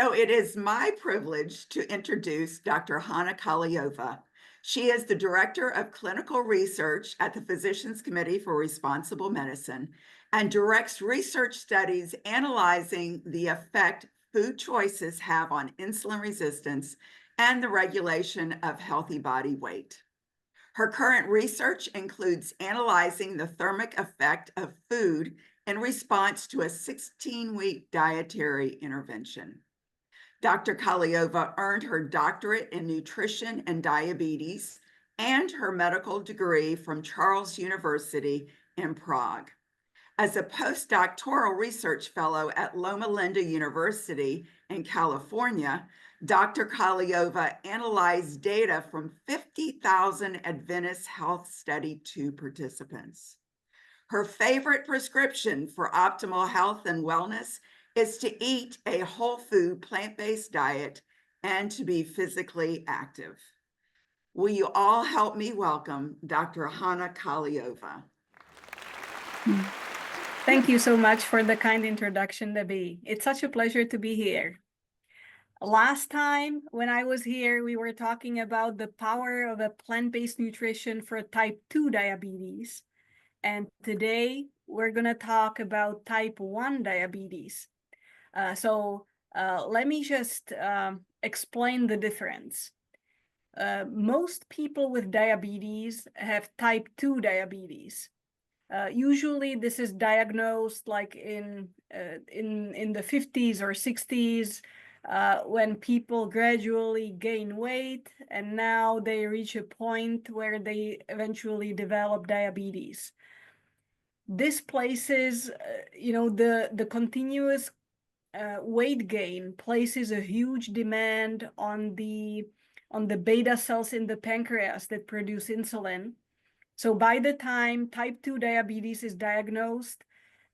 So it is my privilege to introduce Dr. Hanna Kahleova. She is the Director of Clinical Research at the Physicians Committee for Responsible Medicine and directs research studies analyzing the effect food choices have on insulin resistance and the regulation of healthy body weight. Her current research includes analyzing the thermic effect of food in response to a 16-week dietary intervention. Dr. Kahleova earned her doctorate in nutrition and diabetes and her medical degree from Charles University in Prague. As a postdoctoral research fellow at Loma Linda University in California, Dr. Kahleova analyzed data from 50,000 Adventist Health Study 2 participants. Her favorite prescription for optimal health and wellness is to eat a whole food plant-based diet and to be physically active. Will you all help me welcome Dr. Hanna Kahleova? Thank you so much for the kind introduction, Debbie. It's such a pleasure to be here. Last time when I was here, we were talking about the power of a plant-based nutrition for type 2 diabetes. And today we're going to talk about type 1 diabetes. Let me just explain the difference. Most people with diabetes have type 2 diabetes. Usually this is diagnosed like in the 50s or 60s when people gradually gain weight, and now they reach a point where they eventually develop diabetes. This places, the continuous weight gain places a huge demand on the beta cells in the pancreas that produce insulin. So by the time type 2 diabetes is diagnosed,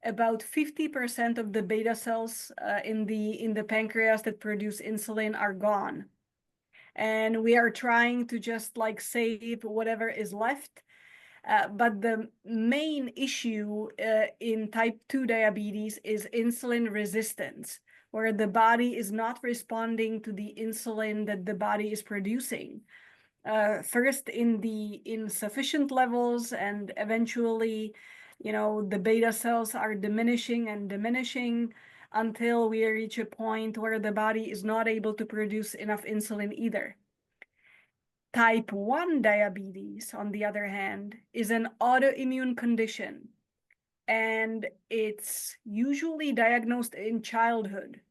about 50% of the beta cells in the pancreas that produce insulin are gone. And we are trying to just like save whatever is left. But the main issue in type 2 diabetes is insulin resistance, where the body is not responding to the insulin that the body is producing. First in sufficient levels, and eventually, the beta cells are diminishing and diminishing until we reach a point where the body is not able to produce enough insulin either. Type 1 diabetes, on the other hand, is an autoimmune condition, and it's usually diagnosed in childhood,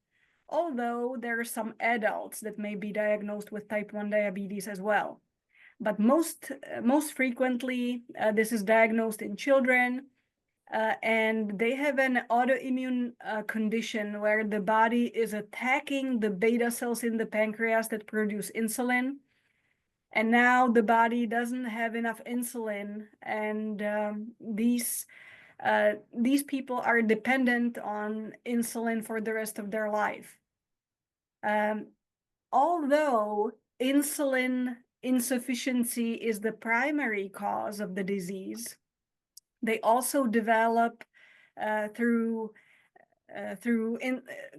although there are some adults that may be diagnosed with type 1 diabetes as well. But most frequently, this is diagnosed in children, and they have an autoimmune condition where the body is attacking the beta cells in the pancreas that produce insulin. And now the body doesn't have enough insulin, and these people are dependent on insulin for the rest of their life. Although insulin insufficiency is the primary cause of the disease, they also develop through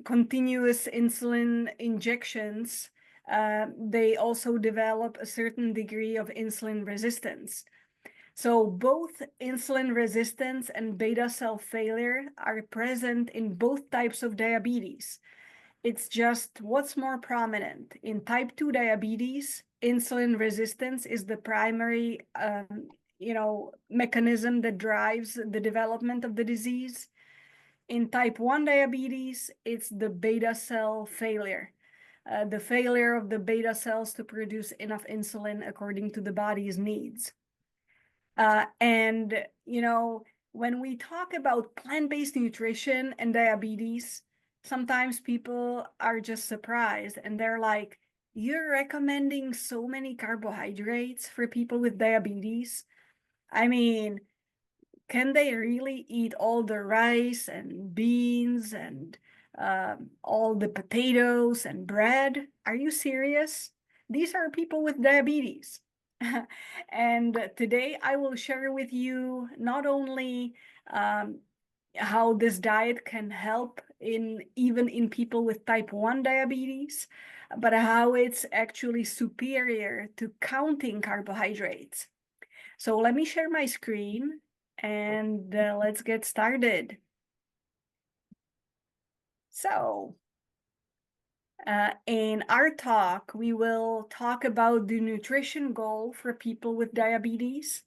continuous insulin injections. They also develop a certain degree of insulin resistance. So both insulin resistance and beta cell failure are present in both types of diabetes. It's just what's more prominent. In type 2 diabetes, insulin resistance is the primary mechanism that drives the development of the disease. In type 1 diabetes, it's the beta cell failure. The failure of the beta cells to produce enough insulin according to the body's needs. When we talk about plant-based nutrition and diabetes, sometimes people are just surprised and they're like, you're recommending so many carbohydrates for people with diabetes? I mean, can they really eat all the rice and beans and all the potatoes and bread? Are you serious? These are people with diabetes. And today I will share with you not only how this diet can help even in people with type 1 diabetes, but how it's actually superior to counting carbohydrates. So let me share my screen and let's get started. So in our talk, we will talk about the nutrition goal for people with diabetes.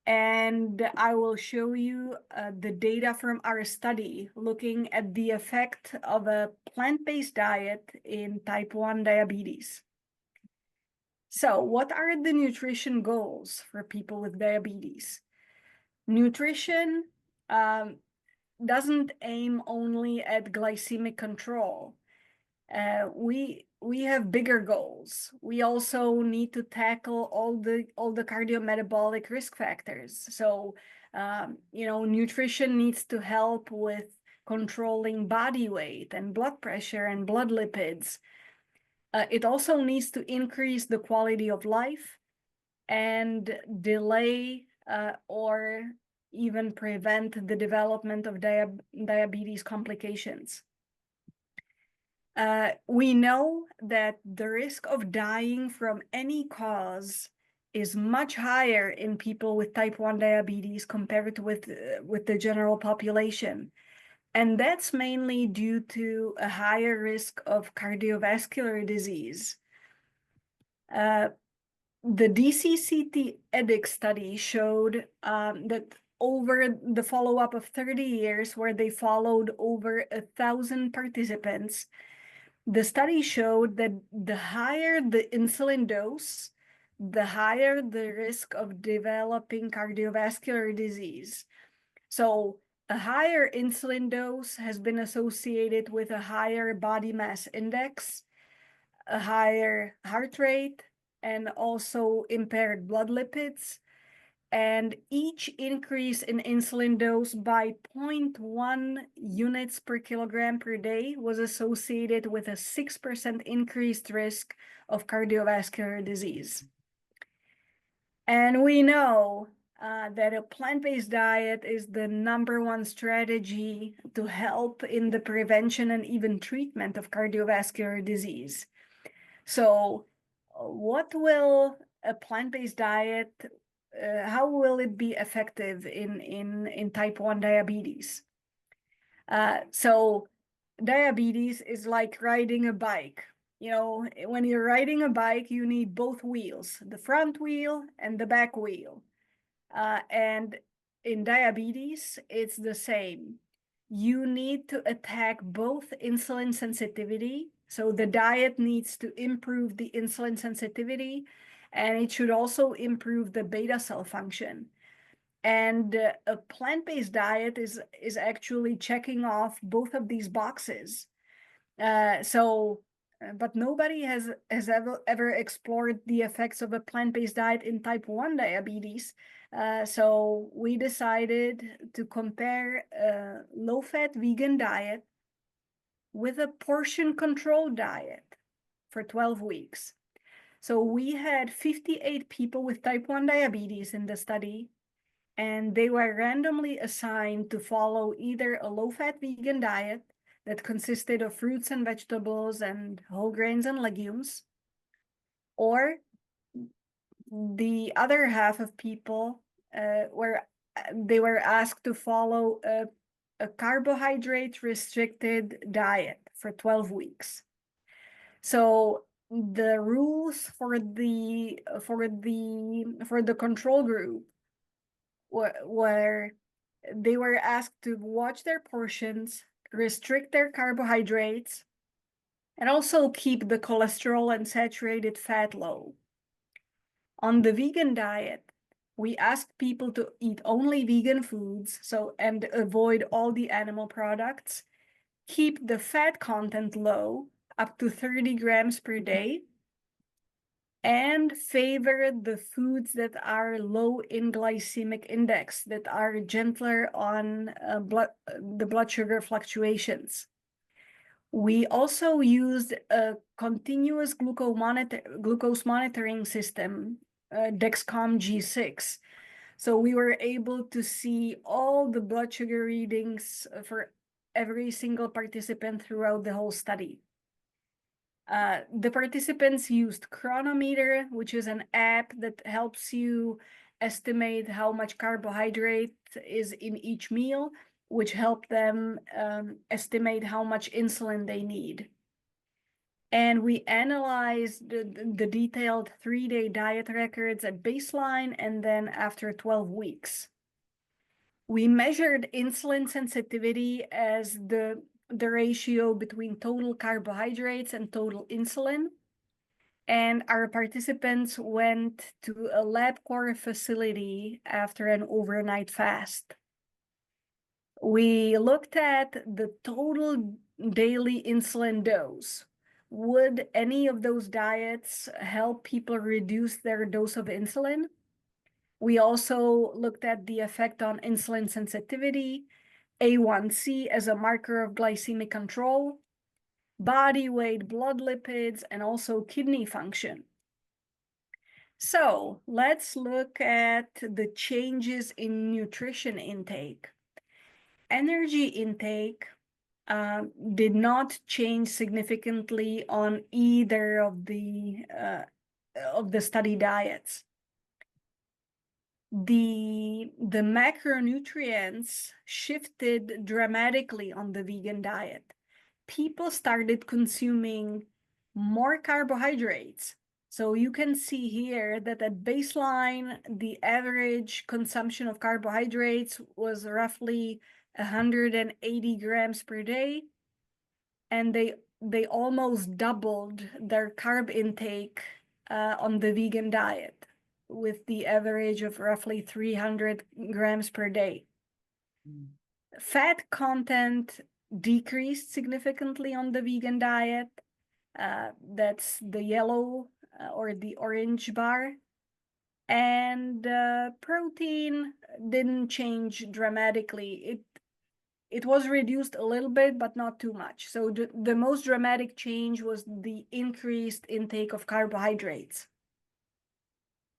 And I will show you the data from our study looking at the effect of a plant-based diet in type 1 diabetes. So what are the nutrition goals for people with diabetes? Nutrition doesn't aim only at glycemic control. We have bigger goals. We also need to tackle all the cardiometabolic risk factors. So nutrition needs to help with controlling body weight and blood pressure and blood lipids. It also needs to increase the quality of life and delay or even prevent the development of diabetes complications. We know that the risk of dying from any cause is much higher in people with type 1 diabetes compared with the general population. And that's mainly due to a higher risk of cardiovascular disease. The DCCT EDIC study showed that over the follow-up of 30 years, where they followed over 1,000 participants, the study showed that the higher the insulin dose, the higher the risk of developing cardiovascular disease. So a higher insulin dose has been associated with a higher body mass index, a higher heart rate, and also impaired blood lipids. And each increase in insulin dose by 0.1 units per kilogram per day was associated with a 6% increased risk of cardiovascular disease. And we know that a plant-based diet is the #1 strategy to help in the prevention and even treatment of cardiovascular disease. So what will a plant-based diet how will it be effective in type 1 diabetes? So diabetes is like riding a bike. When you're riding a bike, you need both wheels, the front wheel and the back wheel. And in diabetes, it's the same. You need to attack both insulin sensitivity. So the diet needs to improve the insulin sensitivity, and it should also improve the beta cell function. And a plant-based diet is actually checking off both of these boxes. But nobody has ever explored the effects of a plant-based diet in type 1 diabetes. So we decided to compare a low-fat vegan diet with a portion control diet for 12 weeks. So we had 58 people with type 1 diabetes in the study, and they were randomly assigned to follow either a low-fat vegan diet that consisted of fruits and vegetables and whole grains and legumes, or the other half of people they were asked to follow a carbohydrate-restricted diet for 12 weeks. So the rules for the control group were they were asked to watch their portions, restrict their carbohydrates, and also keep the cholesterol and saturated fat low. On the vegan diet, we asked people to eat only vegan foods, and avoid all the animal products, keep the fat content low, up to 30 grams per day, and favor the foods that are low in glycemic index, that are gentler on the blood sugar fluctuations. We also used a continuous glucose monitoring system, Dexcom G6. So we were able to see all the blood sugar readings for every single participant throughout the whole study. The participants used Chronometer, which is an app that helps you estimate how much carbohydrate is in each meal, which helped them estimate how much insulin they need. And we analyzed the detailed 3-day diet records at baseline and then after 12 weeks. We measured insulin sensitivity as the ratio between total carbohydrates and total insulin. And our participants went to a LabCorp facility after an overnight fast. We looked at the total daily insulin dose. Would any of those diets help people reduce their dose of insulin? We also looked at the effect on insulin sensitivity, A1C as a marker of glycemic control, body weight, blood lipids, and also kidney function. So let's look at the changes in nutrition intake. Energy intake did not change significantly on either of the study diets. The macronutrients shifted dramatically on the vegan diet. People started consuming more carbohydrates. So you can see here that at baseline, the average consumption of carbohydrates was roughly 180 grams per day. And they almost doubled their carb intake on the vegan diet, with the average of roughly 300 grams per day. Fat content decreased significantly on the vegan diet. That's the yellow or the orange bar. And protein didn't change dramatically. It was reduced a little bit, but not too much. So the most dramatic change was the increased intake of carbohydrates.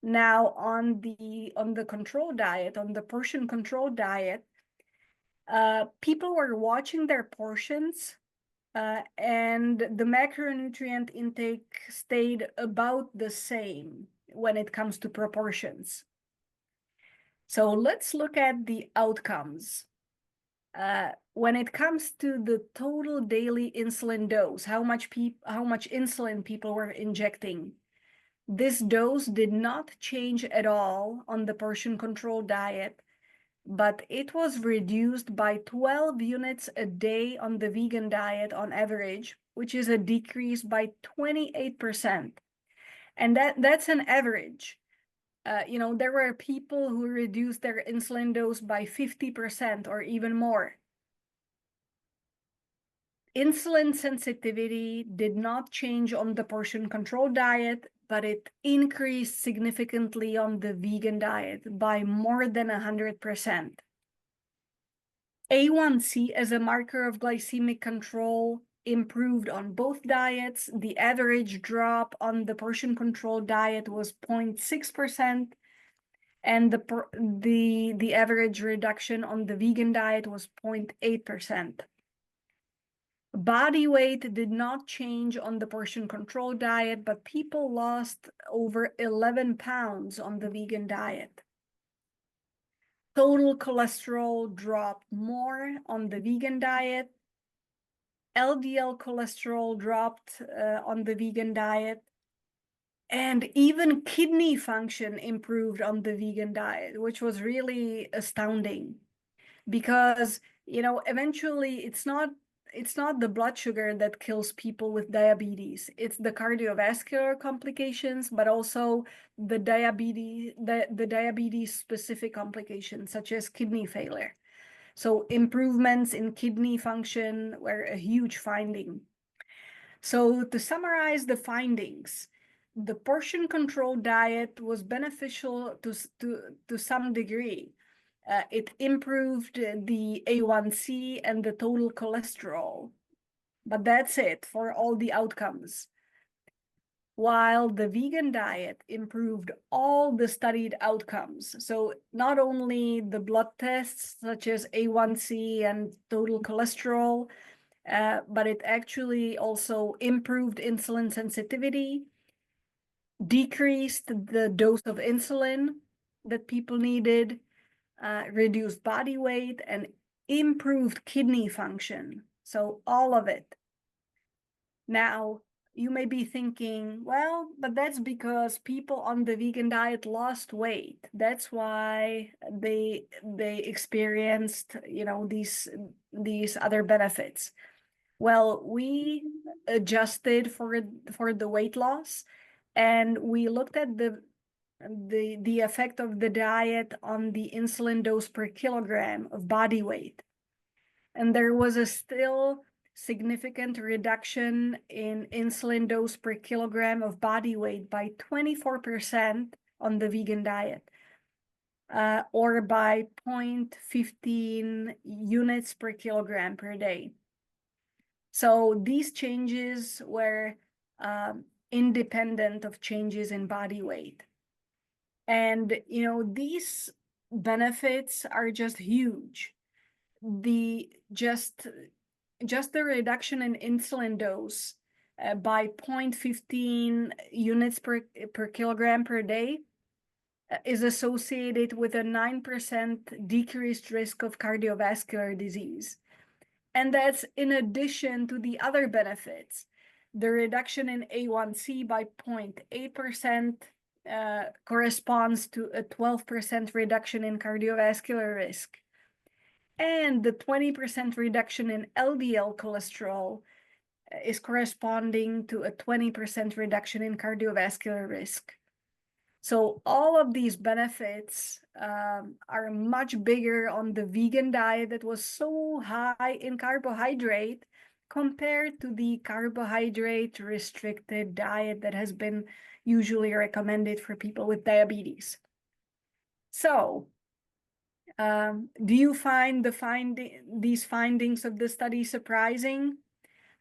Now on the control diet, on the portion control diet, people were watching their portions, and the macronutrient intake stayed about the same when it comes to proportions. So let's look at the outcomes. When it comes to the total daily insulin dose, how much insulin people were injecting, this dose did not change at all on the portion control diet, but it was reduced by 12 units a day on the vegan diet on average, which is a decrease by 28%. And that's an average. There were people who reduced their insulin dose by 50% or even more. Insulin sensitivity did not change on the portion control diet, but it increased significantly on the vegan diet by more than 100%. A1C as a marker of glycemic control improved on both diets. The average drop on the portion control diet was 0.6%, and the average reduction on the vegan diet was 0.8%. Body weight did not change on the portion control diet, but people lost over 11 pounds on the vegan diet. Total cholesterol dropped more on the vegan diet. LDL cholesterol dropped on the vegan diet. And even kidney function improved on the vegan diet, which was really astounding, because eventually it's not the blood sugar that kills people with diabetes. It's the cardiovascular complications, but also the diabetes specific complications such as kidney failure. So improvements in kidney function were a huge finding. So to summarize the findings, the portion control diet was beneficial to some degree. It improved the A1C and the total cholesterol, but that's it for all the outcomes. while the vegan diet improved all the studied outcomes. So not only the blood tests such as A1C and total cholesterol, but it actually also improved insulin sensitivity, decreased the dose of insulin that people needed, reduced body weight, and improved kidney function. So all of it. Now, you may be thinking, well, but that's because people on the vegan diet lost weight. That's why they experienced, these other benefits. Well, we adjusted for the weight loss, and we looked at the effect of the diet on the insulin dose per kilogram of body weight. And there was a still significant reduction in insulin dose per kilogram of body weight by 24% on the vegan diet, or by 0.15 units per kilogram per day. So these changes were independent of changes in body weight. And, these benefits are just huge. Just the reduction in insulin dose by 0.15 units per kilogram per day is associated with a 9% decreased risk of cardiovascular disease. And that's in addition to the other benefits. The reduction in A1C by 0.8% corresponds to a 12% reduction in cardiovascular risk. And the 20% reduction in LDL cholesterol is corresponding to a 20% reduction in cardiovascular risk. So all of these benefits are much bigger on the vegan diet that was so high in carbohydrate compared to the carbohydrate restricted diet that has been usually recommended for people with diabetes. So do you find these findings of the study surprising?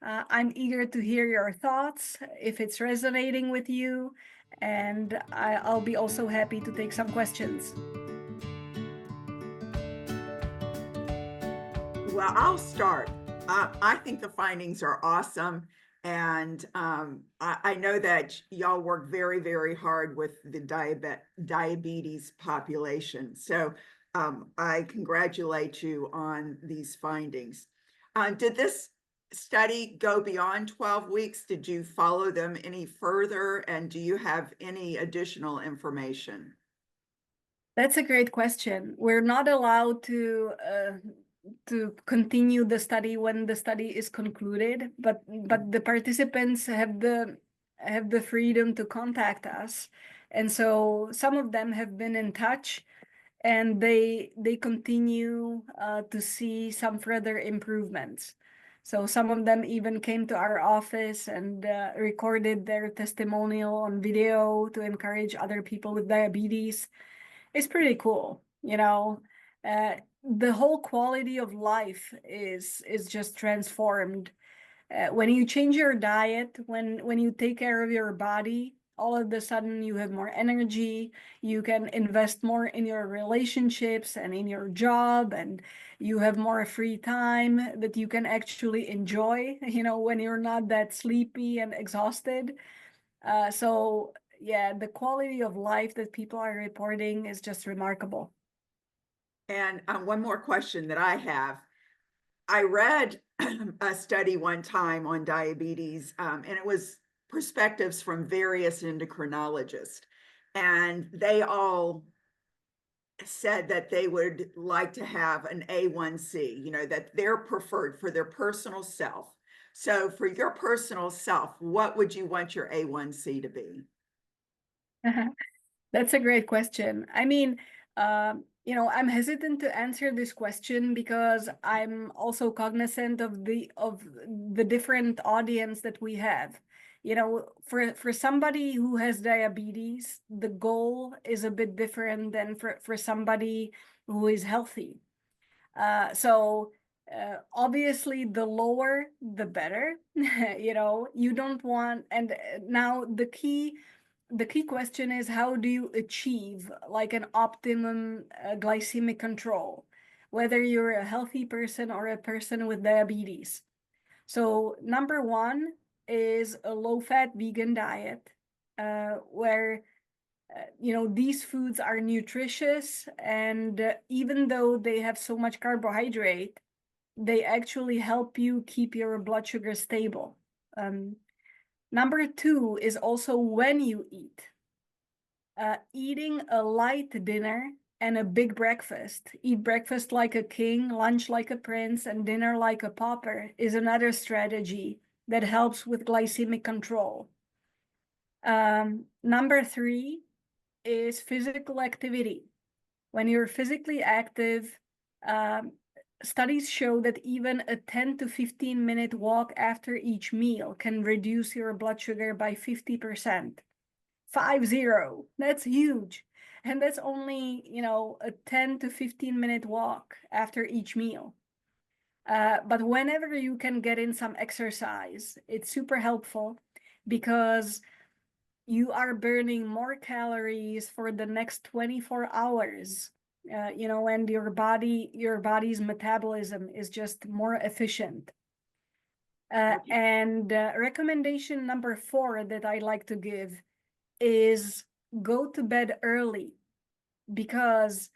I'm eager to hear your thoughts, if it's resonating with you, and I'll be also happy to take some questions. Well, I'll start. I think the findings are awesome. And I know that y'all work very, very hard with the diabetes population. So I congratulate you on these findings. Did this study go beyond 12 weeks? Did you follow them any further? And do you have any additional information? That's a great question. We're not allowed to continue the study when the study is concluded, but the participants have the freedom to contact us, and so some of them have been in touch, and they continue to see some further improvements. So some of them even came to our office and recorded their testimonial on video to encourage other people with diabetes. It's pretty cool, the whole quality of life is just transformed when you change your diet, when you take care of your body. All of a sudden you have more energy, you can invest more in your relationships and in your job, and you have more free time that you can actually enjoy, when you're not that sleepy and exhausted. So yeah, the quality of life that people are reporting is just remarkable. And one more question that I have. I read a study one time on diabetes, and it was perspectives from various endocrinologists. And they all said that they would like to have an A1C, that they're preferred for their personal self. So for your personal self, what would you want your A1C to be? That's a great question. I mean, I'm hesitant to answer this question because I'm also cognizant of the different audience that we have. For somebody who has diabetes, the goal is a bit different than for somebody who is healthy. So Obviously, the lower, the better. You don't want, and now the key question is, how do you achieve like an optimum glycemic control, whether you're a healthy person or a person with diabetes? So number one is a low-fat vegan diet, where these foods are nutritious, and even though they have so much carbohydrate, they actually help you keep your blood sugar stable. Number two is also when you eat. Eating a light dinner and a big breakfast. Eat breakfast like a king, lunch like a prince, and dinner like a pauper is another strategy that helps with glycemic control. Number three is physical activity. When you're physically active, studies show that even a 10 to 15-minute walk after each meal can reduce your blood sugar by 50%. 50, that's huge. And that's only, a 10 to 15-minute walk after each meal. But whenever you can get in some exercise, it's super helpful because you are burning more calories for the next 24 hours. And your body's metabolism is just more efficient. And recommendation number 4 that I like to give is go to bed early, because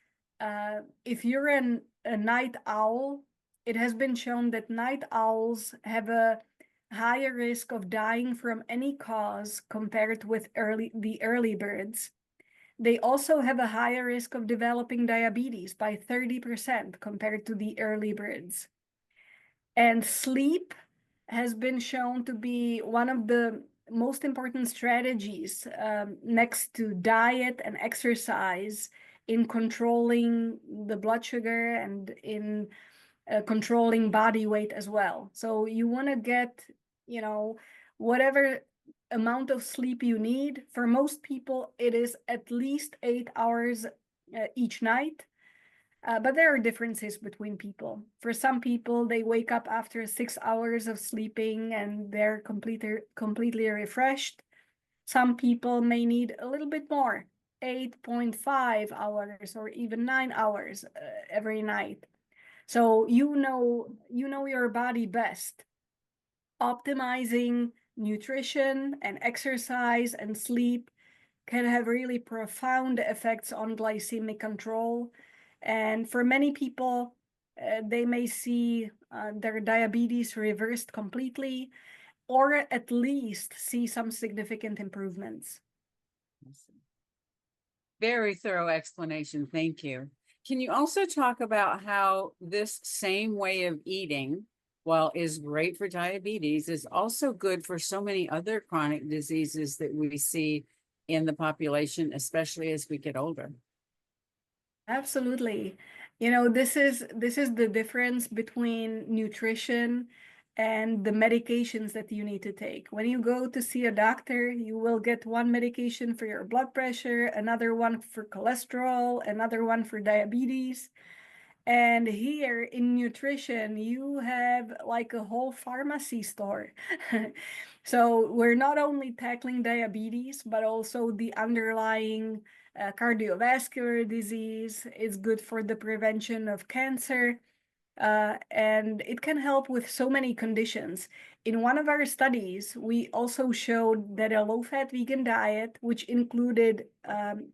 if you're a night owl, it has been shown that night owls have a higher risk of dying from any cause compared with the early birds. They also have a higher risk of developing diabetes by 30% compared to the early birds. And sleep has been shown to be one of the most important strategies, next to diet and exercise, in controlling the blood sugar and in controlling body weight as well. So you want to get, whatever amount of sleep you need. For most people, it is at least 8 hours each night. But there are differences between people. For some people, they wake up after 6 hours of sleeping and they're completely refreshed. Some people may need a little bit more, 8.5 hours or even 9 hours every night. So you know your body best. Optimizing nutrition and exercise and sleep can have really profound effects on glycemic control. And for many people, they may see their diabetes reversed completely, or at least see some significant improvements. Very thorough explanation. Thank you. Can you also talk about how this same way of eating, while is great for diabetes, is also good for so many other chronic diseases that we see in the population, especially as we get older? Absolutely. This is the difference between nutrition and the medications that you need to take. When you go to see a doctor, you will get one medication for your blood pressure, another one for cholesterol, another one for diabetes. And here in nutrition, you have like a whole pharmacy store. So we're not only tackling diabetes, but also the underlying cardiovascular disease. It's good for the prevention of cancer. And it can help with so many conditions. In one of our studies, we also showed that a low-fat vegan diet, which included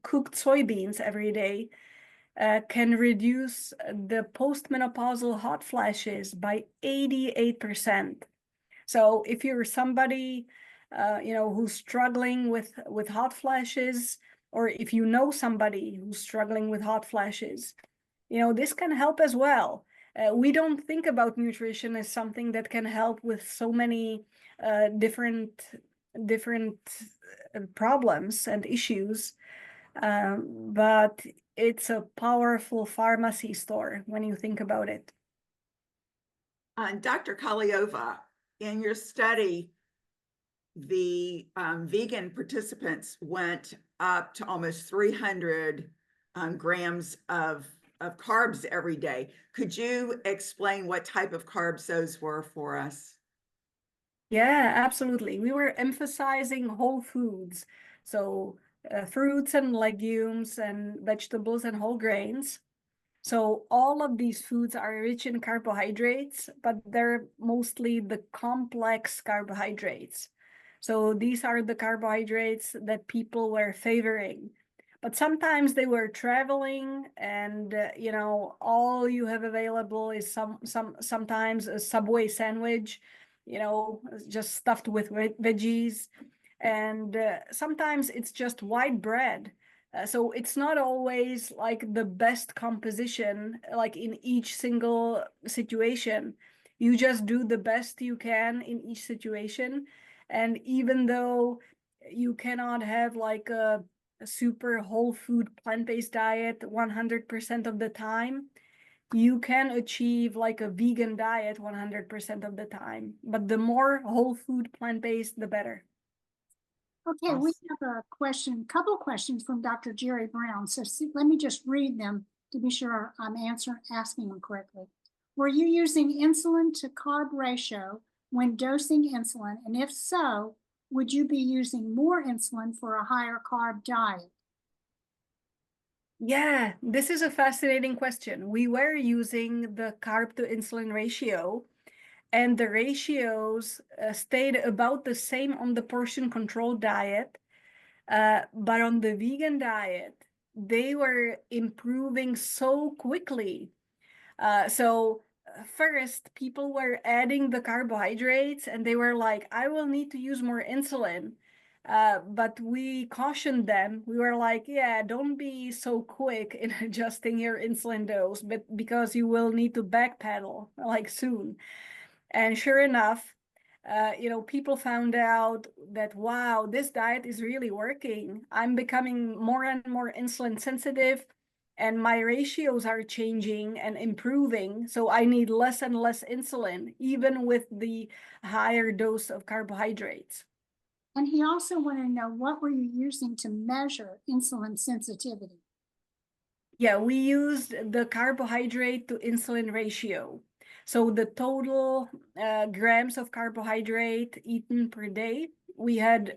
cooked soybeans every day, can reduce the postmenopausal hot flashes by 88%. So if you're somebody, who's struggling with hot flashes, or if you know somebody who's struggling with hot flashes, this can help as well. We don't think about nutrition as something that can help with so many different problems and issues, but it's a powerful pharmacy store when you think about it. Dr. Kahleova, in your study, the vegan participants went up to almost 300 grams of of carbs every day. Could you explain what type of carbs those were for us? Yeah, absolutely. We were emphasizing whole foods. So fruits and legumes and vegetables and whole grains. So all of these foods are rich in carbohydrates, but they're mostly the complex carbohydrates. So these are the carbohydrates that people were favoring. But sometimes they were traveling and all you have available is sometimes a Subway sandwich, just stuffed with veggies. And sometimes it's just white bread. So it's not always like the best composition, like in each single situation. You just do the best you can in each situation. And even though you cannot have like a super whole food plant-based diet 100% of the time, you can achieve like a vegan diet 100% of the time. But the more whole food plant-based, the better. Okay, we have a couple questions from Dr. Jerry Brown. So let me just read them to be sure I'm asking them correctly. Were you using insulin to carb ratio when dosing insulin? And if so, would you be using more insulin for a higher carb diet? Yeah, this is a fascinating question. We were using the carb to insulin ratio, and the ratios stayed about the same on the portion control diet. But on the vegan diet, they were improving so quickly. So first, people were adding the carbohydrates and they were like, I will need to use more insulin. But we cautioned them. We were like, yeah, don't be so quick in adjusting your insulin dose, but because you will need to backpedal like soon. And sure enough, people found out that, wow, this diet is really working. I'm becoming more and more insulin sensitive, and my ratios are changing and improving. So I need less and less insulin, even with the higher dose of carbohydrates. And he also wanted to know, what were you using to measure insulin sensitivity? Yeah, we used the carbohydrate to insulin ratio. So the total grams of carbohydrate eaten per day, we had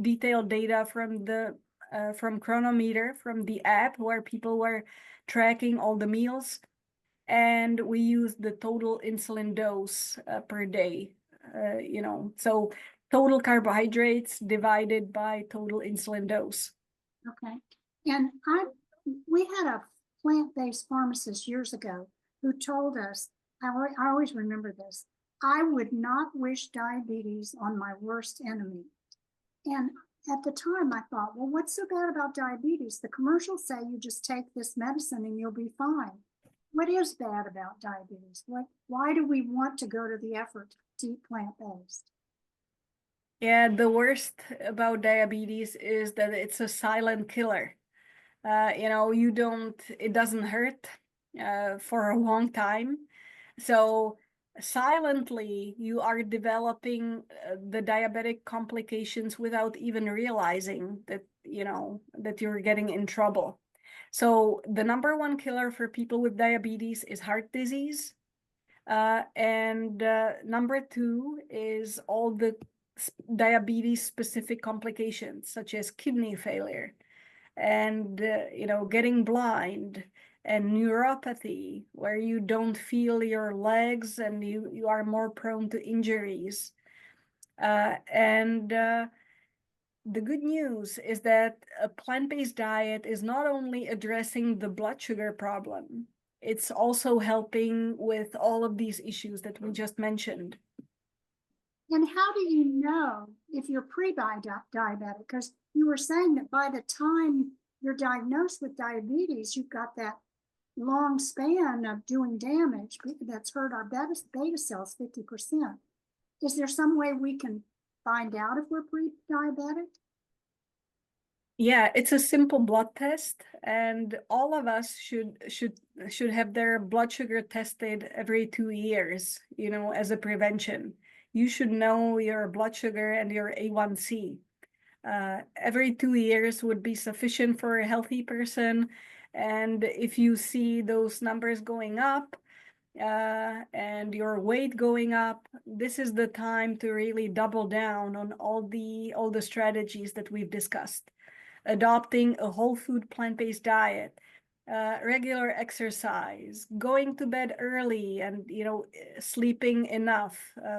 detailed data from Chronometer, from the app where people were tracking all the meals, and we used the total insulin dose per day. So total carbohydrates divided by total insulin dose. Okay, and we had a plant-based pharmacist years ago who told us, I always remember this, I would not wish diabetes on my worst enemy. And at the time I thought, well, what's so bad about diabetes? The commercials say you just take this medicine and you'll be fine. What is bad about diabetes? Why do we want to go to the effort to eat plant-based? Yeah, the worst about diabetes is that it's a silent killer. It doesn't hurt for a long time. So silently, you are developing the diabetic complications without even realizing that you're getting in trouble. So the number one killer for people with diabetes is heart disease. And number two is all the diabetes specific complications, such as kidney failure and getting blind and neuropathy, where you don't feel your legs and you are more prone to injuries. And the good news is that a plant-based diet is not only addressing the blood sugar problem, it's also helping with all of these issues that we just mentioned. And how do you know if you're pre-diabetic? Because you were saying that by the time you're diagnosed with diabetes, you've got that long span of doing damage that's hurt our beta cells 50%. Is there some way we can find out if we're pre-diabetic? Yeah, it's a simple blood test, and all of us should have their blood sugar tested every 2 years, as a prevention. You should know your blood sugar and your A1C. Every 2 years would be sufficient for a healthy person. And if you see those numbers going up, and your weight going up, this is the time to really double down on all the strategies that we've discussed. Adopting a whole food plant-based diet, regular exercise, going to bed early, and sleeping enough,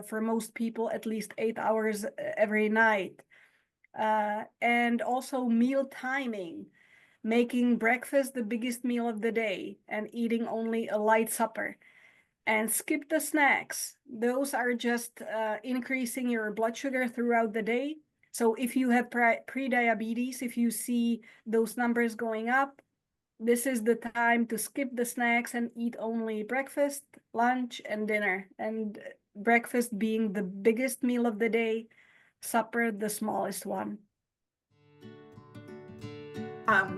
for most people at least 8 hours every night, and also meal timing, making breakfast the biggest meal of the day and eating only a light supper. And skip the snacks. Those are just increasing your blood sugar throughout the day. So if you have pre-diabetes, if you see those numbers going up, this is the time to skip the snacks and eat only breakfast, lunch, and dinner. And breakfast being the biggest meal of the day, supper the smallest one.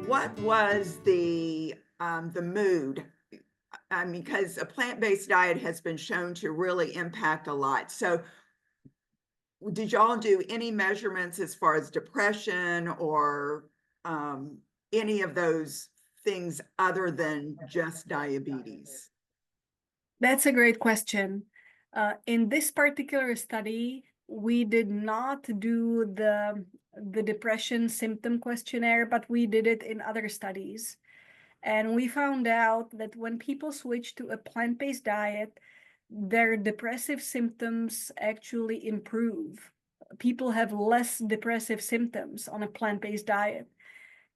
What was the mood? Because a plant-based diet has been shown to really impact a lot. So did y'all do any measurements as far as depression or any of those things other than just diabetes? That's a great question. In this particular study, we did not do the depression symptom questionnaire, but we did it in other studies. And we found out that when people switch to a plant-based diet, their depressive symptoms actually improve. People have less depressive symptoms on a plant-based diet.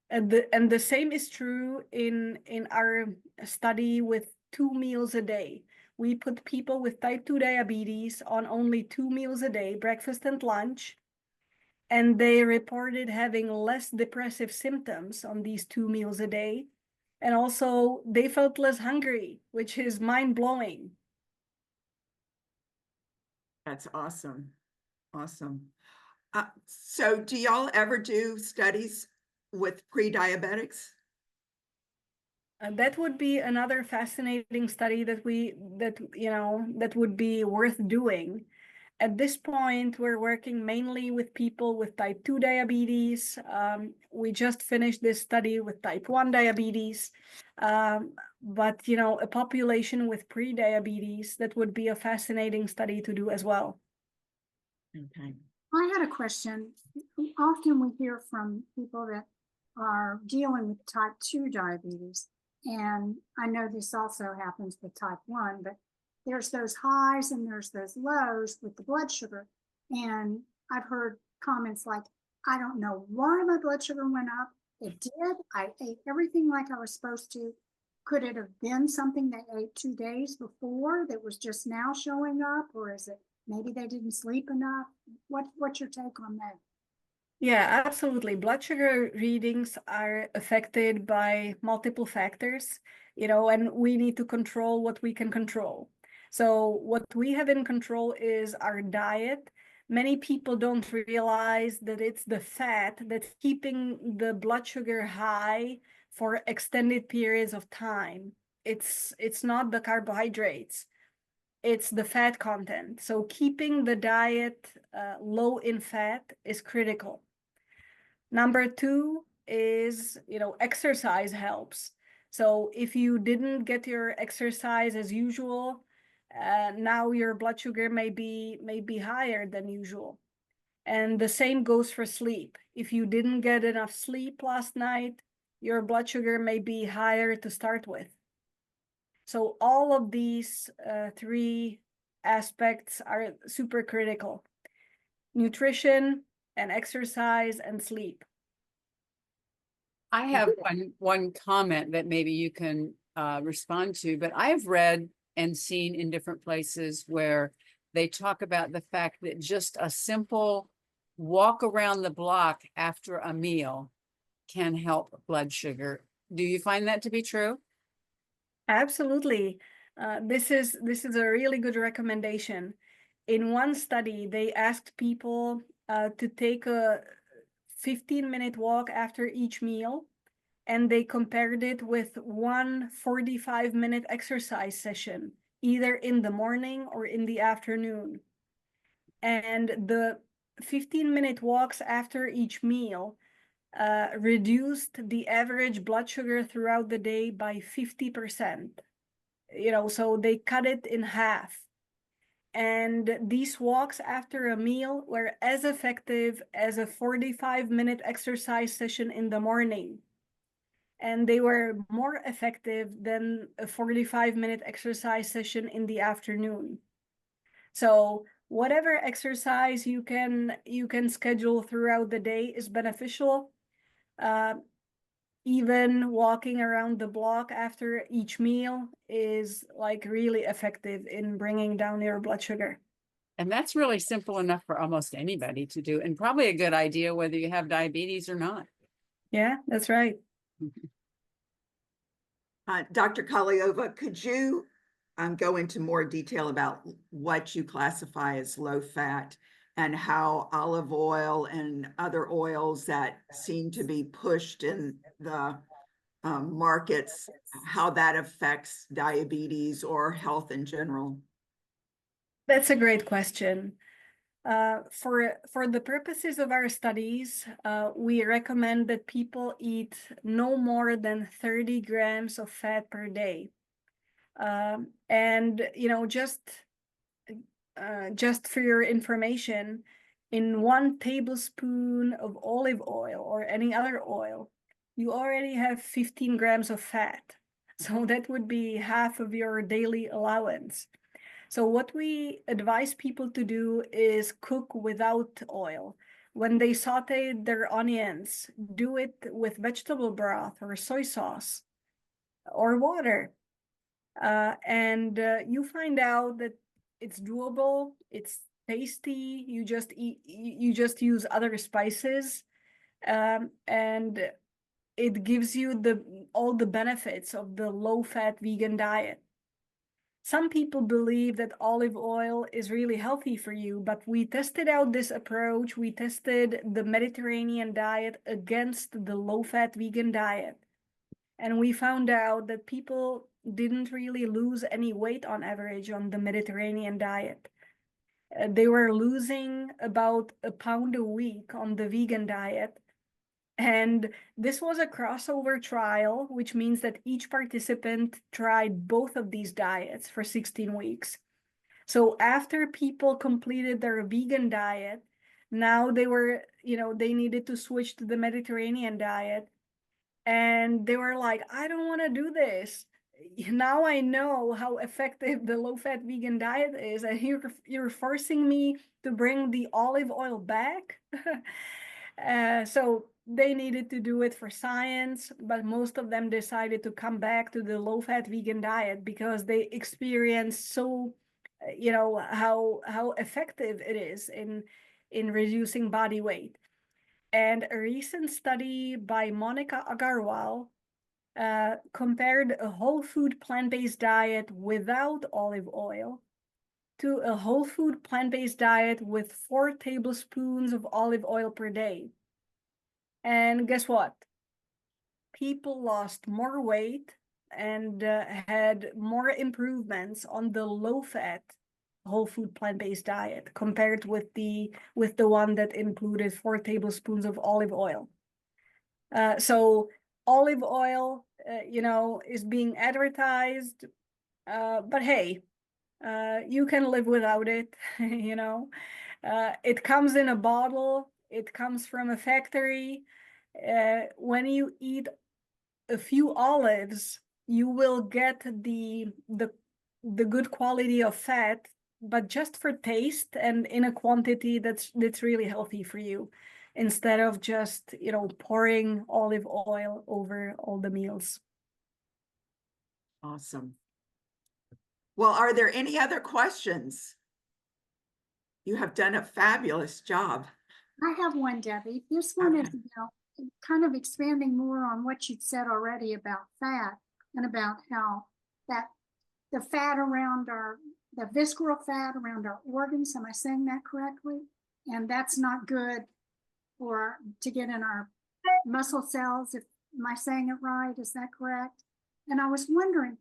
And the same is true in our study with 2 meals a day. We put people with type 2 diabetes on only 2 meals a day, breakfast and lunch, and they reported having less depressive symptoms on these 2 meals a day. And also they felt less hungry, which is mind-blowing. That's awesome. Awesome. So do y'all ever do studies with pre-diabetics? That would be another fascinating study that would be worth doing. At this point, we're working mainly with people with type 2 diabetes. We just finished this study with type 1 diabetes. But, a population with pre-diabetes, that would be a fascinating study to do as well. Okay. I had a question. Often we hear from people that are dealing with type 2 diabetes. And I know this also happens with type 1, but there's those highs and there's those lows with the blood sugar. And I've heard comments like, I don't know why my blood sugar went up. It did. I ate everything like I was supposed to. Could it have been something they ate 2 days before that was just now showing up? Or is it maybe they didn't sleep enough? What's your take on that? Yeah, absolutely. Blood sugar readings are affected by multiple factors, and we need to control what we can control. So what we have in control is our diet. Many people don't realize that it's the fat that's keeping the blood sugar high for extended periods of time. It's not the carbohydrates, it's the fat content. So keeping the diet low in fat is critical. Number 2 is, exercise helps. So if you didn't get your exercise as usual, now your blood sugar may be higher than usual. And the same goes for sleep. If you didn't get enough sleep last night, your blood sugar may be higher to start with. So all of these 3 aspects are super critical: nutrition and exercise and sleep. I have one comment that maybe you can respond to, but I've read and seen in different places where they talk about the fact that just a simple walk around the block after a meal can help blood sugar. Do you find that to be true? Absolutely. This is a really good recommendation. In one study, they asked people to take a 15-minute walk after each meal, and they compared it with one 45-minute exercise session, either in the morning or in the afternoon. And the 15-minute walks after each meal reduced the average blood sugar throughout the day by 50%. So they cut it in half. And these walks after a meal were as effective as a 45-minute exercise session in the morning. And they were more effective than a 45-minute exercise session in the afternoon. So whatever exercise you can schedule throughout the day is beneficial. Even walking around the block after each meal is like really effective in bringing down your blood sugar. And that's really simple enough for almost anybody to do, and probably a good idea whether you have diabetes or not. Yeah, that's right. Dr. Kahleova, could you go into more detail about what you classify as low fat and how olive oil and other oils that seem to be pushed in the markets, how that affects diabetes or health in general? That's a great question. For the purposes of our studies, we recommend that people eat no more than 30 grams of fat per day. And just for your information, in 1 tablespoon of olive oil or any other oil, you already have 15 grams of fat. So that would be half of your daily allowance. So what we advise people to do is cook without oil. When they saute their onions, do it with vegetable broth or soy sauce or water. And you find out that it's doable, it's tasty, you just use other spices, and it gives you all the benefits of the low-fat vegan diet. Some people believe that olive oil is really healthy for you, but we tested out this approach. We tested the Mediterranean diet against the low-fat vegan diet. And we found out that people didn't really lose any weight on average on the Mediterranean diet. They were losing about a pound a week on the vegan diet. And this was a crossover trial, which means that each participant tried both of these diets for 16 weeks. So after people completed their vegan diet, now they needed to switch to the Mediterranean diet. And they were like, I don't want to do this. Now I know how effective the low-fat vegan diet is, and you're forcing me to bring the olive oil back. So they needed to do it for science, but most of them decided to come back to the low-fat vegan diet because they experienced how effective it is in reducing body weight. And a recent study by Monica Agarwal compared a whole food plant-based diet without olive oil to a whole food plant-based diet with 4 tablespoons of olive oil per day. And guess what? People lost more weight and had more improvements on the low-fat whole food plant-based diet compared with the one that included 4 tablespoons of olive oil. So olive oil, is being advertised, but hey, you can live without it. It comes in a bottle. It comes from a factory. When you eat a few olives, you will get the good quality of fat, but just for taste and in a quantity that's really healthy for you, instead of just pouring olive oil over all the meals. Awesome. Well, are there any other questions? You have done a fabulous job. I have one, Debbie. This one is Okay. about kind of expanding more on what you'd said already about fat and about how that the fat around the visceral fat around our organs, am I saying that correctly? And that's not good to get in our muscle cells. Am I saying it right? Is that correct? And I was wondering,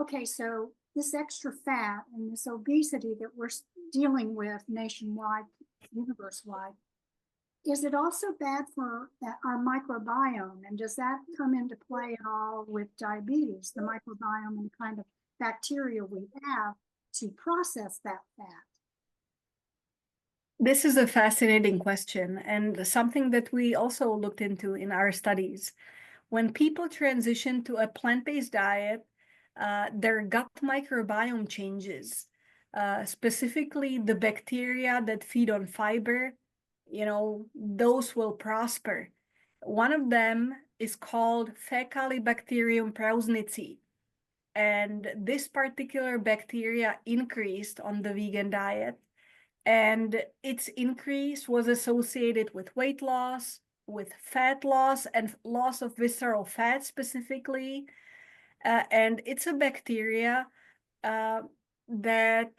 okay, so this extra fat and this obesity that we're dealing with nationwide, universe-wide. Is it also bad for our microbiome? And does that come into play at all with diabetes, the microbiome and the kind of bacteria we have to process that fat? This is a fascinating question and something that we also looked into in our studies. When people transition to a plant-based diet, their gut microbiome changes, specifically the bacteria that feed on fiber, those will prosper. One of them is called Faecalibacterium prausnitzii. And this particular bacteria increased on the vegan diet. And its increase was associated with weight loss, with fat loss, and loss of visceral fat specifically. And it's a bacteria that,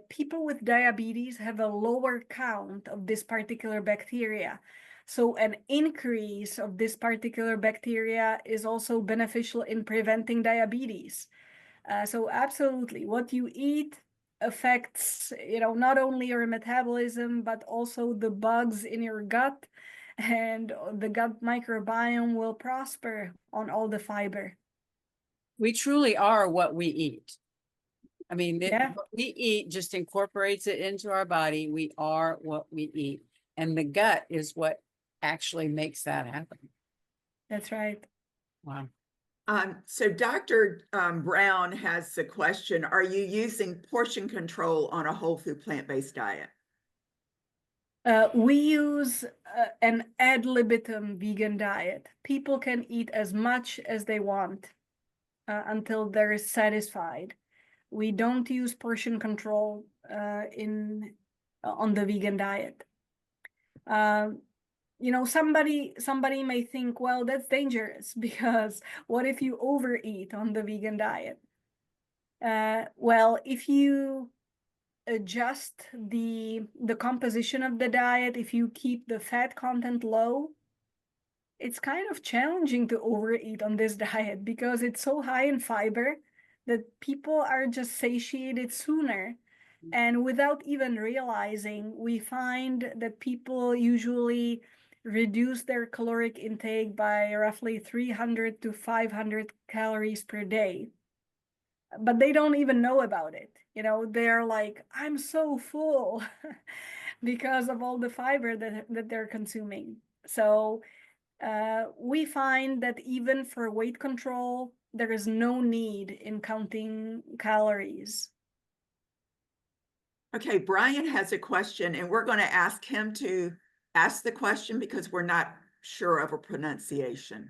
people with diabetes have a lower count of this particular bacteria. So an increase of this particular bacteria is also beneficial in preventing diabetes. So absolutely, what you eat affects, not only your metabolism, but also the bugs in your gut, and the gut microbiome will prosper on all the fiber. We truly are what we eat. I mean, Yeah. what we eat just incorporates it into our body. We are what we eat. And the gut is what actually makes that happen. That's right. Wow. So Dr. Brown has a question. Are you using portion control on a whole food plant-based diet? We use an ad libitum vegan diet. People can eat as much as they want until they're satisfied. We don't use portion control on the vegan diet. Somebody may think, well, that's dangerous because what if you overeat on the vegan diet? Well, if you adjust the composition of the diet, if you keep the fat content low, it's kind of challenging to overeat on this diet because it's so high in fiber that people are just satiated sooner. And without even realizing, we find that people usually reduce their caloric intake by roughly 300 to 500 calories per day. But they don't even know about it. They're like, I'm so full because of all the fiber that they're consuming. So we find that even for weight control, there is no need in counting calories. Okay, Brian has a question, and we're going to ask him to ask the question because we're not sure of a pronunciation.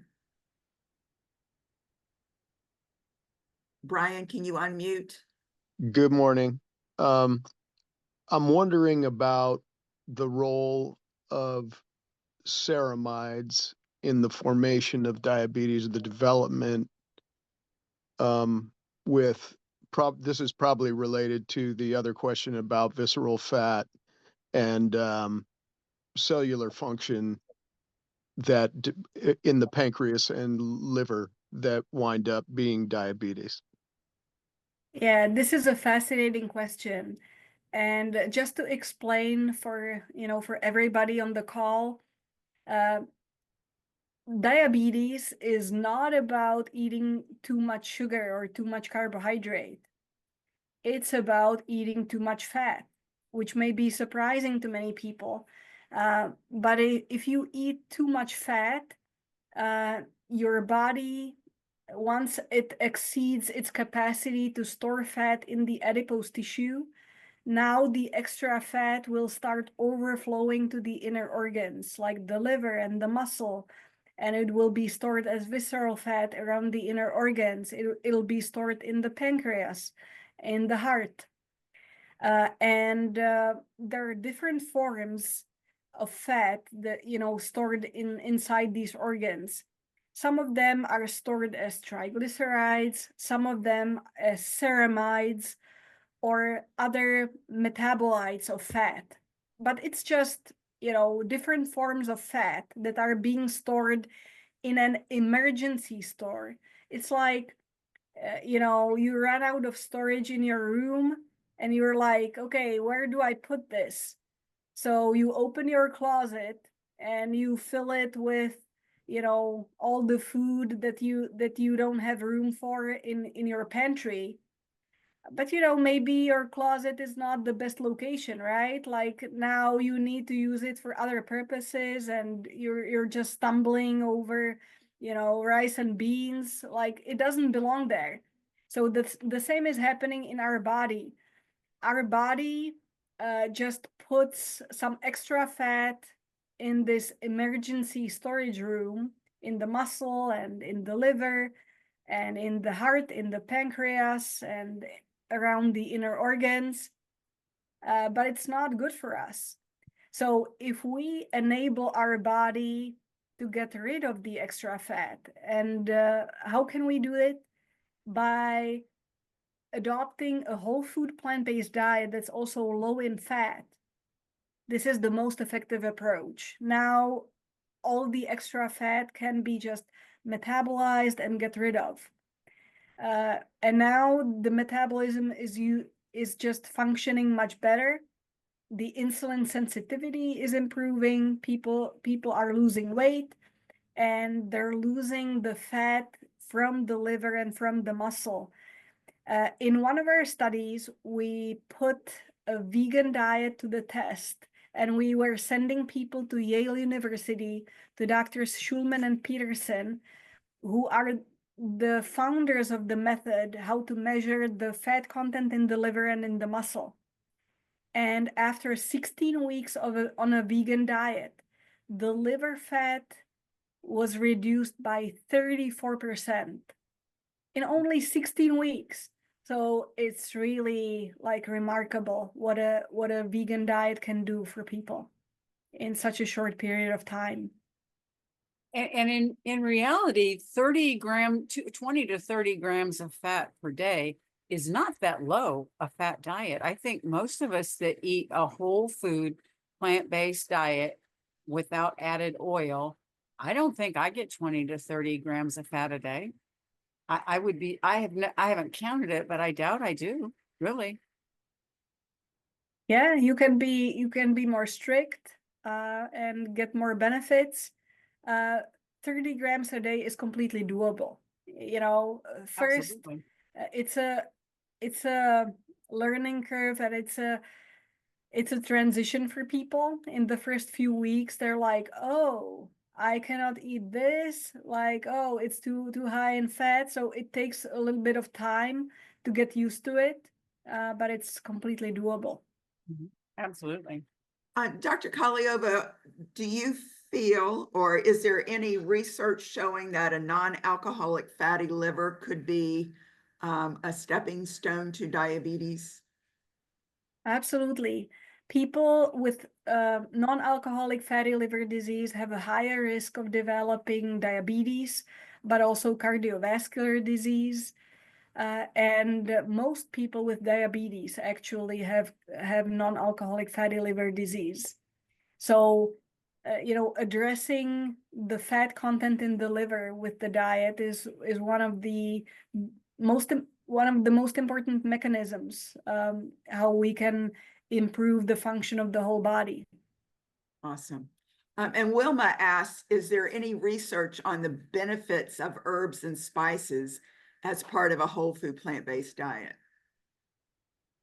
Brian, can you unmute? Good morning. I'm wondering about the role of ceramides in the formation of diabetes, the development this is probably related to the other question about visceral fat and cellular function that in the pancreas and liver that wind up being diabetes. Yeah, this is a fascinating question. And just to explain for everybody on the call, diabetes is not about eating too much sugar or too much carbohydrate. It's about eating too much fat, which may be surprising to many people. But if you eat too much fat, your body, once it exceeds its capacity to store fat in the adipose tissue, now the extra fat will start overflowing to the inner organs like the liver and the muscle, and it will be stored as visceral fat around the inner organs. It'll be stored in the pancreas, in the heart. And there are different forms of fat that, stored inside these organs. Some of them are stored as triglycerides, some of them as ceramides, or other metabolites of fat. But it's just, different forms of fat that are being stored in an emergency store. It's like, you ran out of storage in your room and you're like, okay, where do I put this? So you open your closet and you fill it with, all the food that you don't have room for in your pantry. But maybe your closet is not the best location, right? Like now you need to use it for other purposes, and you're just stumbling over, rice and beans. Like it doesn't belong there. So the same is happening in our body. Our body just puts some extra fat in this emergency storage room in the muscle and in the liver and in the heart, in the pancreas, and around the inner organs, but it's not good for us. So if we enable our body to get rid of the extra fat, and how can we do it? By adopting a whole food plant-based diet that's also low in fat. This is the most effective approach. Now, all the extra fat can be just metabolized and get rid of. And now the metabolism is just functioning much better. The insulin sensitivity is improving. People are losing weight, and they're losing the fat from the liver and from the muscle. In one of our studies, we put a vegan diet to the test, and we were sending people to Yale University, to Doctors Schulman and Peterson, who are the founders of the method, how to measure the fat content in the liver and in the muscle. And after 16 weeks on a vegan diet, the liver fat was reduced by 34% in only 16 weeks. So it's really like remarkable what a vegan diet can do for people in such a short period of time. And in reality, 20 to 30 grams of fat per day is not that low a fat diet. I think most of us that eat a whole food, plant-based diet without added oil, I don't think I get 20 to 30 grams of fat a day. I haven't counted it, but I doubt I do, really. Yeah, you can be more strict and get more benefits. 30 grams a day is completely doable. First, Absolutely. it's a learning curve, and it's a transition for people. In the first few weeks, they're like, oh, I cannot eat this. Like, oh, it's too high in fat. So it takes a little bit of time to get used to it, but it's completely doable. Absolutely. Dr. Kahleova, do you feel, or is there any research showing that a non-alcoholic fatty liver could be a stepping stone to diabetes? Absolutely. People with non-alcoholic fatty liver disease have a higher risk of developing diabetes, but also cardiovascular disease. And most people with diabetes actually have non-alcoholic fatty liver disease. So, addressing the fat content in the liver with the diet is one of the most important mechanisms how we can improve the function of the whole body. Awesome. And Wilma asks, is there any research on the benefits of herbs and spices as part of a whole food plant-based diet?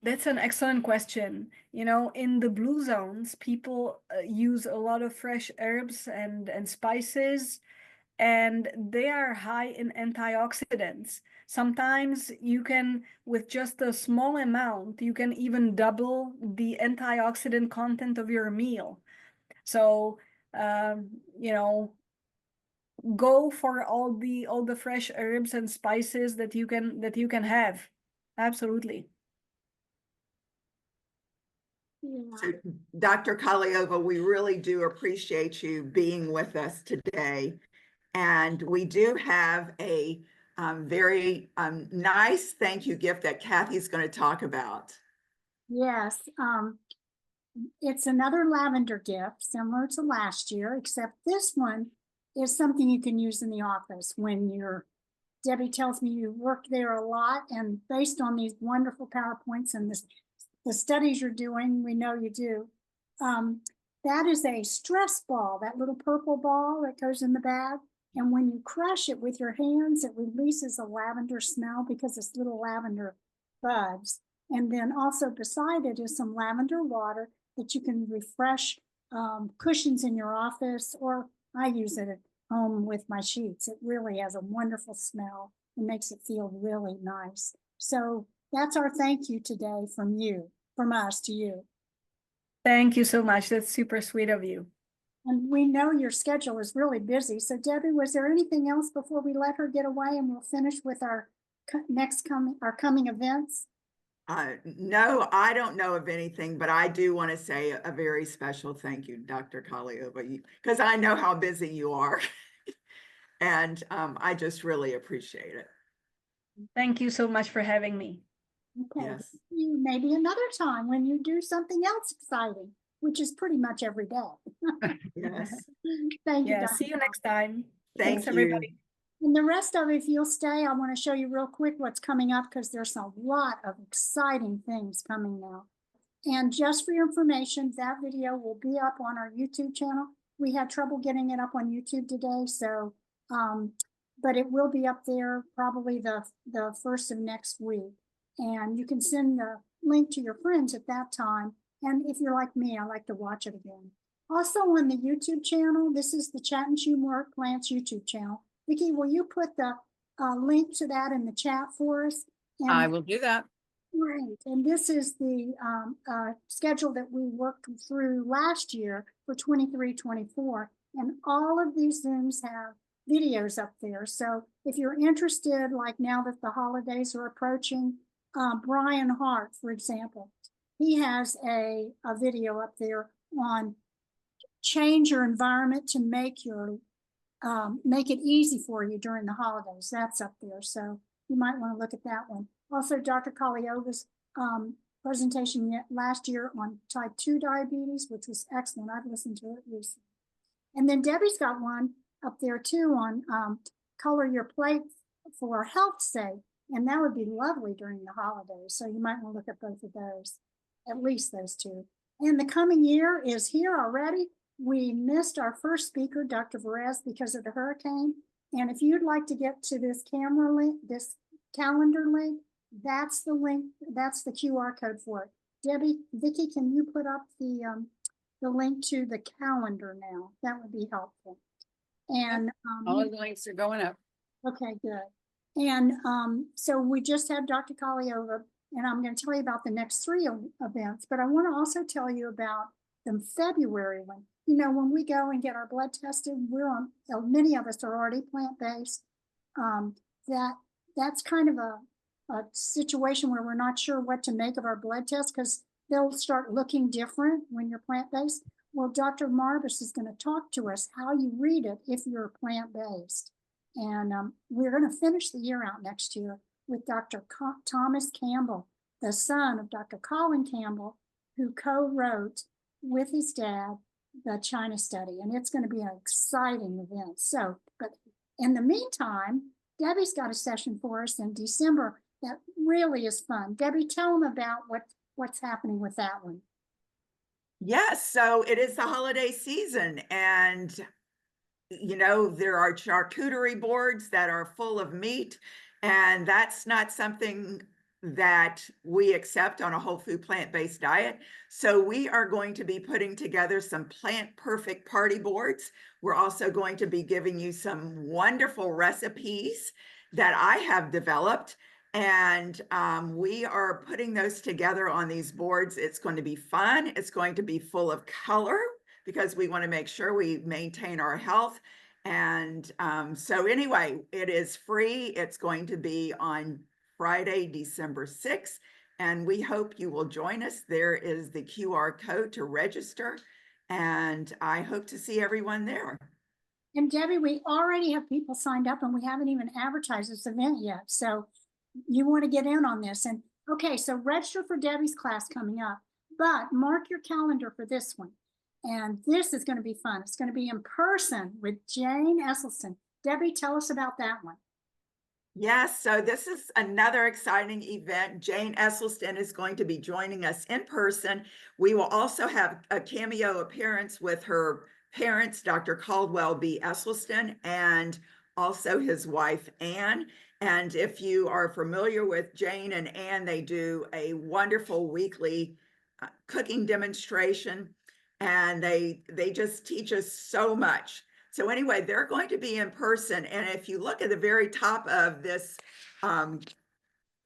That's an excellent question. In the blue zones, people use a lot of fresh herbs and spices, and they are high in antioxidants. Sometimes you can, with just a small amount, you can even double the antioxidant content of your meal. So, go for all the fresh herbs and spices that you can have. Absolutely. So, Dr. Kahleova, we really do appreciate you being with us today. And we do have a very nice thank you gift that Kathy's going to talk about. Yes, it's another lavender gift, similar to last year, except this one is something you can use in the office when Debbie tells me you work there a lot, and based on these wonderful PowerPoints and this the studies you're doing, we know you do. That is a stress ball, that little purple ball that goes in the bag. And when you crush it with your hands, it releases a lavender smell because it's little lavender buds. And then also beside it is some lavender water that you can refresh cushions in your office, or I use it at home with my sheets. It really has a wonderful smell. It makes it feel really nice. So that's our thank you today from you, from us to you. Thank you so much. That's super sweet of you. And we know your schedule is really busy. So Debbie, was there anything else before we let her get away and we'll finish with our coming events? No, I don't know of anything, but I do want to say a very special thank you, Dr. Kahleova, because I know how busy you are. And I just really appreciate it. Thank you so much for having me. Okay, Yes. maybe another time when you do something else exciting, which is pretty much every day. Yes. Thank you, Yeah, Dr. see you next time. Thank Thanks, you. everybody. And the rest of it, if you'll stay, I want to show you real quick what's coming up because there's a lot of exciting things coming now. And just for your information, that video will be up on our YouTube channel. We had trouble getting it up on YouTube today, so but it will be up there probably the first of next week. And you can send the link to your friends at that time. And if you're like me, I like to watch it again. Also on the YouTube channel, this is the Chat and Chew More Plants YouTube channel. Vicki, will you put the link to that in the chat for us? And I will do that. Great. And this is the schedule that we worked through last year for 23-24. And all of these Zooms have videos up there. So if you're interested, like now that the holidays are approaching, Brian Hart, for example, he has a video up there on change your environment to make it easy for you during the holidays. That's up there. So you might want to look at that one. Also, Dr. Kahleova's presentation last year on type 2 diabetes, which was excellent. I've listened to it recently. And then Debbie's got one up there too on color your plate for health's sake. And that would be lovely during the holidays. So you might want to look at both of those, at least those two. And the coming year is here already. We missed our first speaker, Dr. Perez, because of the hurricane. And if you'd like to get to this camera link, this calendar link, that's the link, that's the QR code for it. Debbie, Vicki, can you put up the link to the calendar now? That would be helpful. And All of the links are going up. okay, good. And so we just had Dr. Kahleova, and I'm going to tell you about the next 3 events, but I want to also tell you about the February one. You know, when we go and get our blood tested, many of us are already plant-based. That's kind of a situation where we're not sure what to make of our blood tests because they'll start looking different when you're plant-based. Well, Dr. Marbus is going to talk to us how you read it if you're plant-based. And we're going to finish the year out next year with Dr. Thomas Campbell, the son of Dr. Colin Campbell, who co-wrote with his dad the China study. And it's going to be an exciting event. So, but in the meantime, Debbie's got a session for us in December that really is fun. Debbie, tell them about what's happening with that one. Yes, so it is the holiday season, and you know, there are charcuterie boards that are full of meat, and that's not something that we accept on a whole food plant-based diet. So we are going to be putting together some plant perfect party boards. We're also going to be giving you some wonderful recipes that I have developed. And we are putting those together on these boards. It's going to be fun. It's going to be full of color because we want to make sure we maintain our health. And so anyway, it is free. It's going to be on Friday, December 6th, and we hope you will join us. There is the QR code to register, and I hope to see everyone there. And Debbie, we already have people signed up and we haven't even advertised this event yet. So you want to get in on this. And okay, so register for Debbie's class coming up, but mark your calendar for this one. And this is going to be fun. It's going to be in person with Jane Esselstyn. Debbie, tell us about that one. Yes, so this is another exciting event. Jane Esselstyn is going to be joining us in person. We will also have a cameo appearance with her parents, Dr. Caldwell B. Esselstyn, and also his wife, Anne. And if you are familiar with Jane and Anne, they do a wonderful weekly cooking demonstration, and they just teach us so much. So anyway, they're going to be in person. And if you look at the very top of this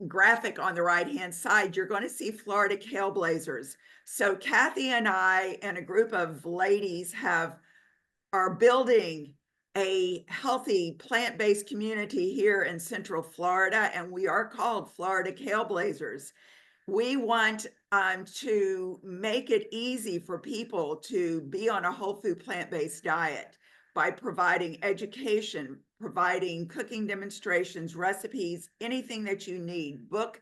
graphic on the right-hand side, you're going to see Florida Kale Blazers. So Kathy and I and a group of ladies are building a healthy plant-based community here in Central Florida, and we are called Florida Kale Blazers. We want to make it easy for people to be on a whole food plant-based diet by providing education, providing cooking demonstrations, recipes, anything that you need, book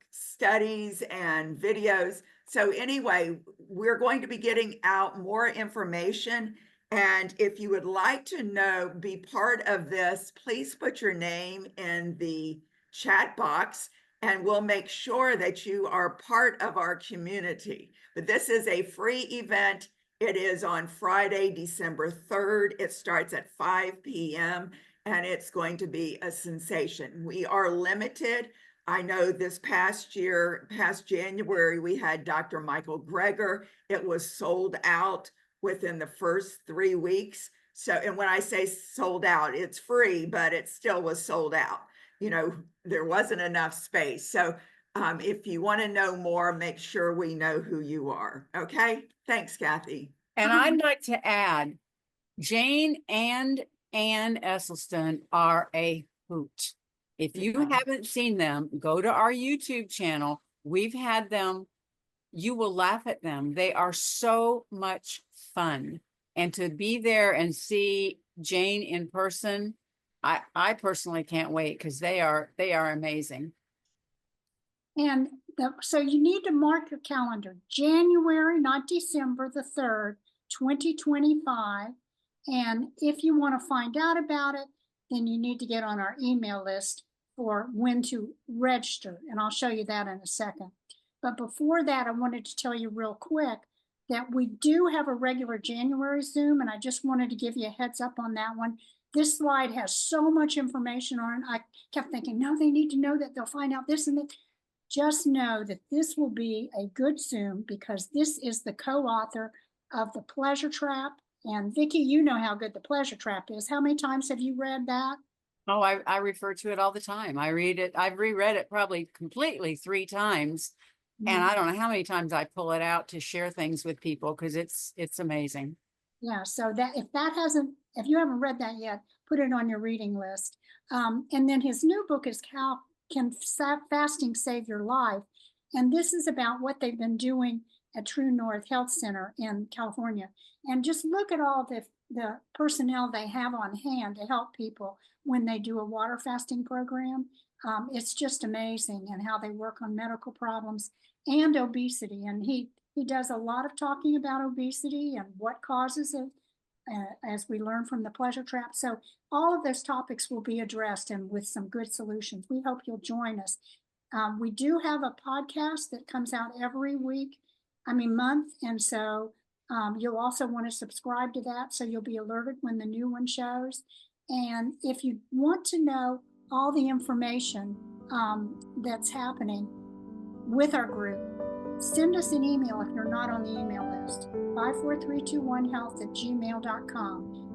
studies and videos. So anyway, we're going to be getting out more information. And if you would like to be part of this, please put your name in the chat box and we'll make sure that you are part of our community. But this is a free event. It is on Friday, December 3rd. It starts at 5 p.m. and it's going to be a sensation. We are limited. I know this past January, we had Dr. Michael Greger. It was sold out within the first 3 weeks. So, and when I say sold out, it's free, but it still was sold out. You know, there wasn't enough space. So if you want to know more, make sure we know who you are. Okay. Thanks, Kathy. And I'd like to add, Jane and Ann Esselstyn are a hoot. If you haven't seen them, go to our YouTube channel. We've had them. You will laugh at them. They are so much fun. And to be there and see Jane in person, I personally can't wait because they are amazing. And so you need to mark your calendar, January, not December the 3rd, 2025. And if you want to find out about it, then you need to get on our email list for when to register. And I'll show you that in a second. But before that, I wanted to tell you real quick that we do have a regular January Zoom, and I just wanted to give you a heads up on that one. This slide has so much information on it. I kept thinking, no, they need to know that they'll find out this and that. Just know that this will be a good Zoom because this is the co-author of The Pleasure Trap. And Vicki, you know how good The Pleasure Trap is. How many times have you read that? Oh, I refer to it all the time. I read it. I've reread it probably completely 3 times. And I don't know how many times I pull it out to share things with people because it's amazing. Yeah, so that if you haven't read that yet, put it on your reading list. And then his new book is Can Fasting Save Your Life? And this is about what they've been doing at True North Health Center in California. And just look at all the personnel they have on hand to help people when they do a water fasting program. It's just amazing, and how they work on medical problems and obesity. And he does a lot of talking about obesity and what causes it, as we learn from The Pleasure Trap. So all of those topics will be addressed and with some good solutions. We hope you'll join us. We do have a podcast that comes out every month. And so you'll also want to subscribe to that so you'll be alerted when the new one shows. And if you want to know all the information that's happening with our group, send us an email if you're not on the email list, 54321health@gmail.com.